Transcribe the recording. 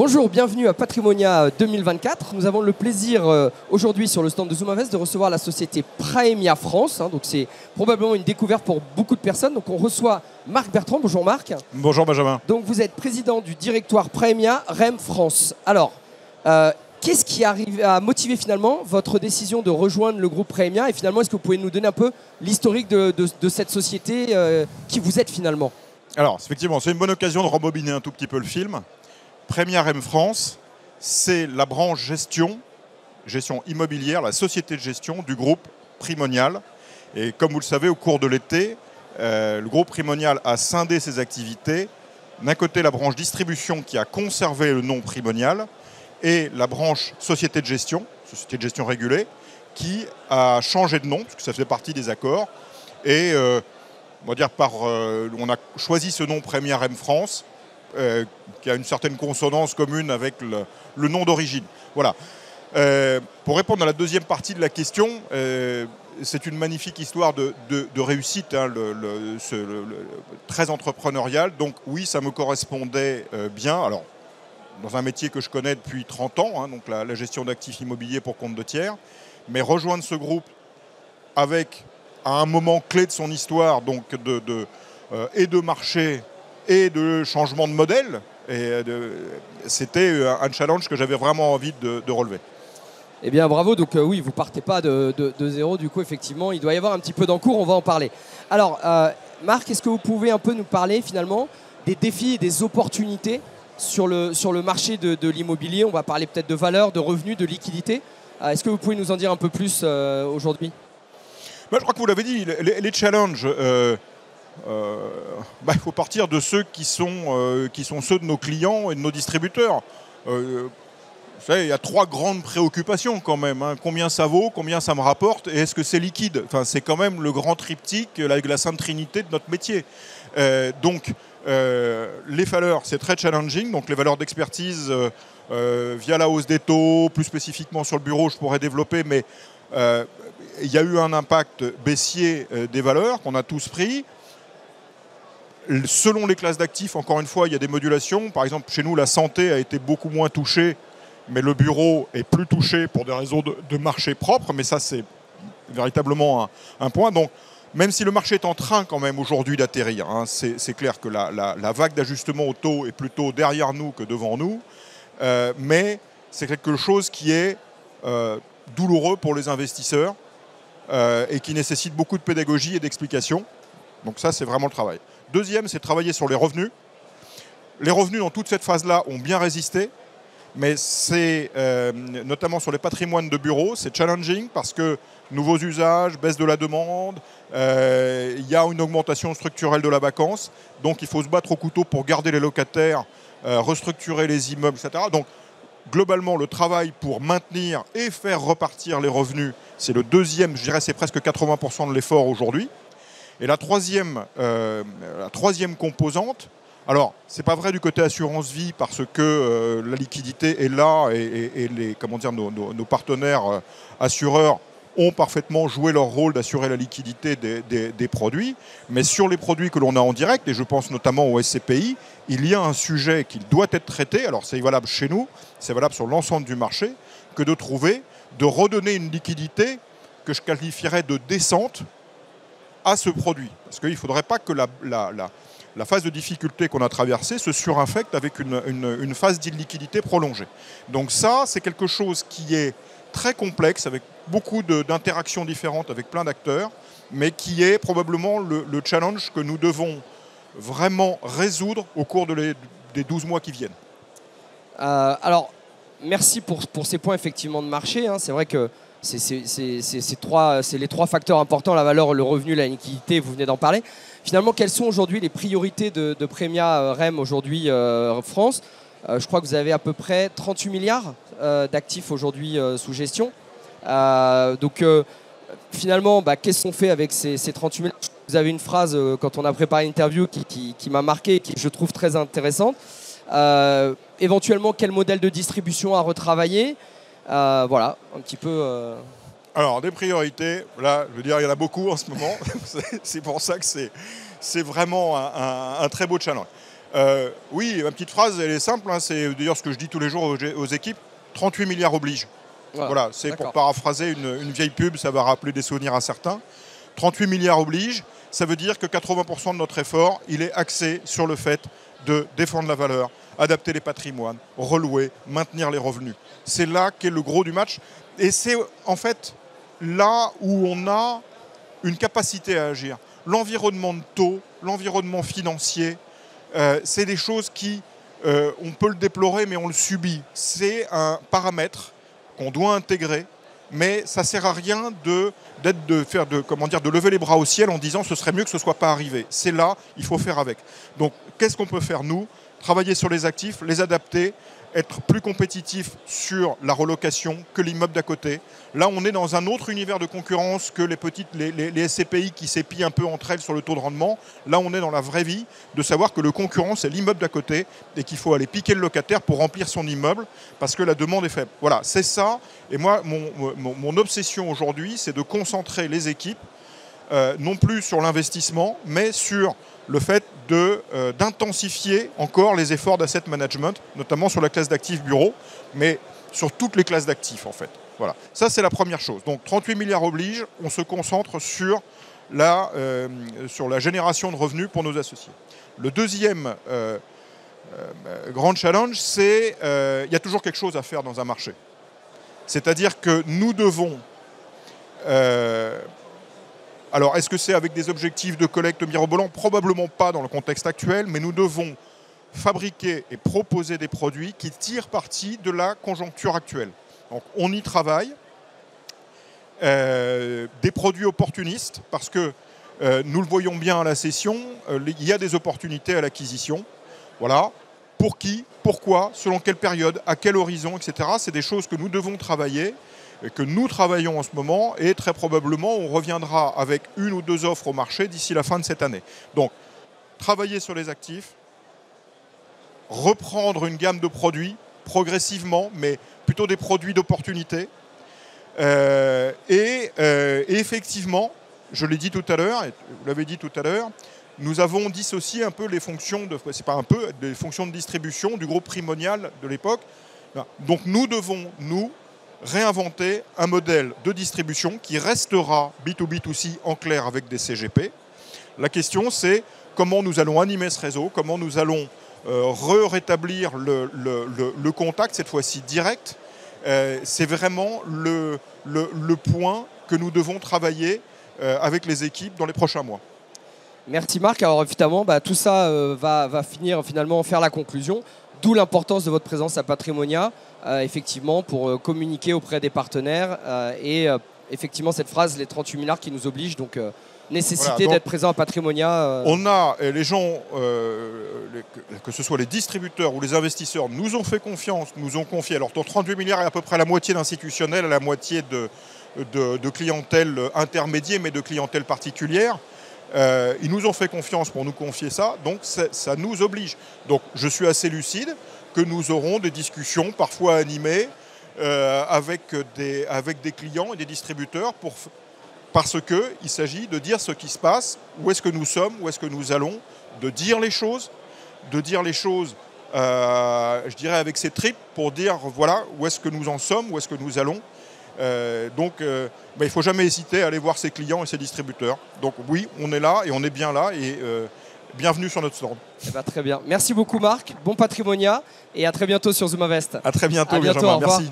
Bonjour, bienvenue à Patrimonia 2024. Nous avons le plaisir aujourd'hui sur le stand de Zoom Invest de recevoir la société Praemia France. Donc c'est probablement une découverte pour beaucoup de personnes. Donc on reçoit Marc Bertrand. Bonjour Marc. Bonjour Benjamin. Donc vous êtes président du directoire Praemia REM France. Alors, qu'est-ce qui a motivé finalement votre décision de rejoindre le groupe Praemia? Et finalement, est-ce que vous pouvez nous donner un peu l'historique de cette société qui vous êtes finalement? Alors effectivement, c'est une bonne occasion de rembobiner un tout petit peu le film. Praemia REM France, c'est la branche gestion immobilière, la société de gestion du groupe Primonial. Et comme vous le savez, au cours de l'été, le groupe Primonial a scindé ses activités. D'un côté, la branche distribution qui a conservé le nom Primonial et la branche société de gestion régulée, qui a changé de nom, parce que ça faisait partie des accords. Et on a choisi ce nom Praemia REM France, qui a une certaine consonance commune avec le nom d'origine. Voilà. Pour répondre à la deuxième partie de la question, c'est une magnifique histoire de réussite, hein, très entrepreneuriale. Donc oui, ça me correspondait bien. Alors, dans un métier que je connais depuis 30 ans, hein, donc la gestion d'actifs immobiliers pour compte de tiers, mais rejoindre ce groupe avec, à un moment clé de son histoire, donc et de marché et de changement de modèle, c'était un challenge que j'avais vraiment envie de relever. Eh bien, bravo. Donc oui, vous ne partez pas de zéro. Du coup, effectivement, il doit y avoir un petit peu d'encours. On va en parler. Alors, Marc, est-ce que vous pouvez un peu nous parler finalement des défis et des opportunités sur le marché de l'immobilier? On va parler peut-être de valeur, de revenus, de liquidité. Est-ce que vous pouvez nous en dire un peu plus aujourd'hui? Je crois que vous l'avez dit, les challenges, il faut partir de ceux qui sont ceux de nos clients et de nos distributeurs. Vous savez, il y a trois grandes préoccupations quand même, hein. Combien ça vaut, combien ça me rapporte et est-ce que c'est liquide? Enfin, c'est quand même le grand triptyque, la sainte trinité de notre métier. Les valeurs, c'est très challenging. Donc les valeurs d'expertise via la hausse des taux, plus spécifiquement sur le bureau, je pourrais développer, mais il y a eu un impact baissier des valeurs qu'on a tous pris. Selon les classes d'actifs, encore une fois, il y a des modulations. Par exemple, chez nous, la santé a été beaucoup moins touchée, mais le bureau est plus touché pour des raisons de marché propre. Mais ça, c'est véritablement un point. Donc, même si le marché est en train quand même aujourd'hui d'atterrir, hein, c'est clair que la vague d'ajustement au taux est plutôt derrière nous que devant nous. Mais c'est quelque chose qui est douloureux pour les investisseurs et qui nécessite beaucoup de pédagogie et d'explication. Donc ça, c'est vraiment le travail. Deuxième, c'est de travailler sur les revenus. Les revenus dans toute cette phase-là ont bien résisté, mais c'est notamment sur les patrimoines de bureaux, c'est challenging parce que nouveaux usages, baisse de la demande, il y a une augmentation structurelle de la vacance, donc il faut se battre au couteau pour garder les locataires, restructurer les immeubles, etc. Donc globalement, le travail pour maintenir et faire repartir les revenus, c'est le deuxième, je dirais c'est presque 80% de l'effort aujourd'hui. Et la troisième composante, alors c'est pas vrai du côté assurance vie parce que la liquidité est là et nos partenaires assureurs ont parfaitement joué leur rôle d'assurer la liquidité des produits. Mais sur les produits que l'on a en direct, et je pense notamment au SCPI, il y a un sujet qui doit être traité, alors c'est valable chez nous, c'est valable sur l'ensemble du marché, que de redonner une liquidité que je qualifierais de décente à ce produit. Parce qu'il ne faudrait pas que la phase de difficulté qu'on a traversée se surinfecte avec une phase d'illiquidité prolongée. Donc ça, c'est quelque chose qui est très complexe, avec beaucoup d'interactions différentes avec plein d'acteurs, mais qui est probablement le challenge que nous devons vraiment résoudre au cours des 12 mois qui viennent. Alors, merci pour ces points effectivement de marché, hein. C'est vrai que c'est les trois facteurs importants, la valeur, le revenu, la liquidité, vous venez d'en parler. Finalement, quelles sont aujourd'hui les priorités de Praemia REM aujourd'hui France? Je crois que vous avez à peu près 38 milliards d'actifs aujourd'hui sous gestion. Finalement, qu'est-ce qu'on fait avec ces 38 milliards? Vous avez une phrase quand on a préparé l'interview qui m'a marqué, qui je trouve très intéressante. Éventuellement, quel modèle de distribution à retravailler? Voilà, un petit peu... Alors, des priorités, là, je veux dire, il y en a beaucoup en ce moment. C'est pour ça que c'est vraiment un très beau challenge. Oui, ma petite phrase, elle est simple. Hein, c'est d'ailleurs ce que je dis tous les jours aux équipes. 38 milliards oblige. Voilà, c'est pour paraphraser une vieille pub, ça va rappeler des souvenirs à certains. 38 milliards oblige, ça veut dire que 80% de notre effort, il est axé sur le fait de défendre la valeur, adapter les patrimoines, relouer, maintenir les revenus. C'est là qu'est le gros du match. Et c'est en fait là où on a une capacité à agir. L'environnement de taux, l'environnement financier, c'est des choses qui, on peut le déplorer, mais on le subit. C'est un paramètre qu'on doit intégrer, mais ça ne sert à rien de lever les bras au ciel en disant ce serait mieux que ce ne soit pas arrivé. C'est là, il faut faire avec. Donc, qu'est-ce qu'on peut faire, nous? Travailler sur les actifs, les adapter, être plus compétitif sur la relocation que l'immeuble d'à côté. Là, on est dans un autre univers de concurrence que les SCPI qui s'épient un peu entre elles sur le taux de rendement. Là, on est dans la vraie vie de savoir que le concurrent, c'est l'immeuble d'à côté et qu'il faut aller piquer le locataire pour remplir son immeuble parce que la demande est faible. Voilà, c'est ça. Et moi, mon obsession aujourd'hui, c'est de concentrer les équipes non plus sur l'investissement, mais sur le fait d'intensifier encore les efforts d'asset management, notamment sur la classe d'actifs bureaux, mais sur toutes les classes d'actifs en fait. Voilà. Ça, c'est la première chose. Donc 38 milliards oblige, on se concentre sur la génération de revenus pour nos associés. Le deuxième grand challenge, c'est il y a toujours quelque chose à faire dans un marché. C'est-à-dire que nous devons... alors, est-ce que c'est avec des objectifs de collecte mirobolants? Probablement pas dans le contexte actuel, mais nous devons fabriquer et proposer des produits qui tirent parti de la conjoncture actuelle. Donc, on y travaille. Des produits opportunistes, parce que nous le voyons bien à la session, il y a des opportunités à l'acquisition. Voilà. Pour qui, pourquoi, selon quelle période, à quel horizon, etc. C'est des choses que nous devons travailler, que nous travaillons en ce moment, et très probablement on reviendra avec une ou deux offres au marché d'ici la fin de cette année. Donc, travailler sur les actifs, reprendre une gamme de produits progressivement, mais plutôt des produits d'opportunité. Et effectivement, je l'ai dit tout à l'heure, et vous l'avez dit tout à l'heure, nous avons dissocié un peu les fonctions les fonctions de distribution du groupe Primonial de l'époque. Donc nous devons, réinventer un modèle de distribution qui restera B2B2C en clair avec des CGP. La question, c'est comment nous allons animer ce réseau, comment nous allons rétablir le contact, cette fois-ci direct. C'est vraiment le point que nous devons travailler avec les équipes dans les prochains mois. Merci Marc. Alors évidemment, tout ça va finir finalement faire la conclusion. D'où l'importance de votre présence à Patrimonia, effectivement, pour communiquer auprès des partenaires. Et effectivement, cette phrase, les 38 milliards qui nous obligent, donc nécessité d'être présent à Patrimonia. On a, les gens, que ce soit les distributeurs ou les investisseurs, nous ont fait confiance, nous ont confié. Alors, pour 38 milliards, il y a à peu près la moitié d'institutionnels, la moitié de clientèle intermédiaire, mais de clientèle particulière. Ils nous ont fait confiance pour nous confier ça, donc ça nous oblige. Donc je suis assez lucide que nous aurons des discussions parfois animées avec des clients et des distributeurs parce qu'il s'agit de dire ce qui se passe, où est-ce que nous sommes, où est-ce que nous allons, de dire les choses, je dirais avec ces tripes pour dire voilà où est-ce que nous en sommes, où est-ce que nous allons. Donc, il ne faut jamais hésiter à aller voir ses clients et ses distributeurs. Donc oui, on est là et on est bien là et bienvenue sur notre stand. Très bien. Merci beaucoup Marc, bon Patrimonia et à très bientôt sur Zoom Invest. À très bientôt, Benjamin. Merci.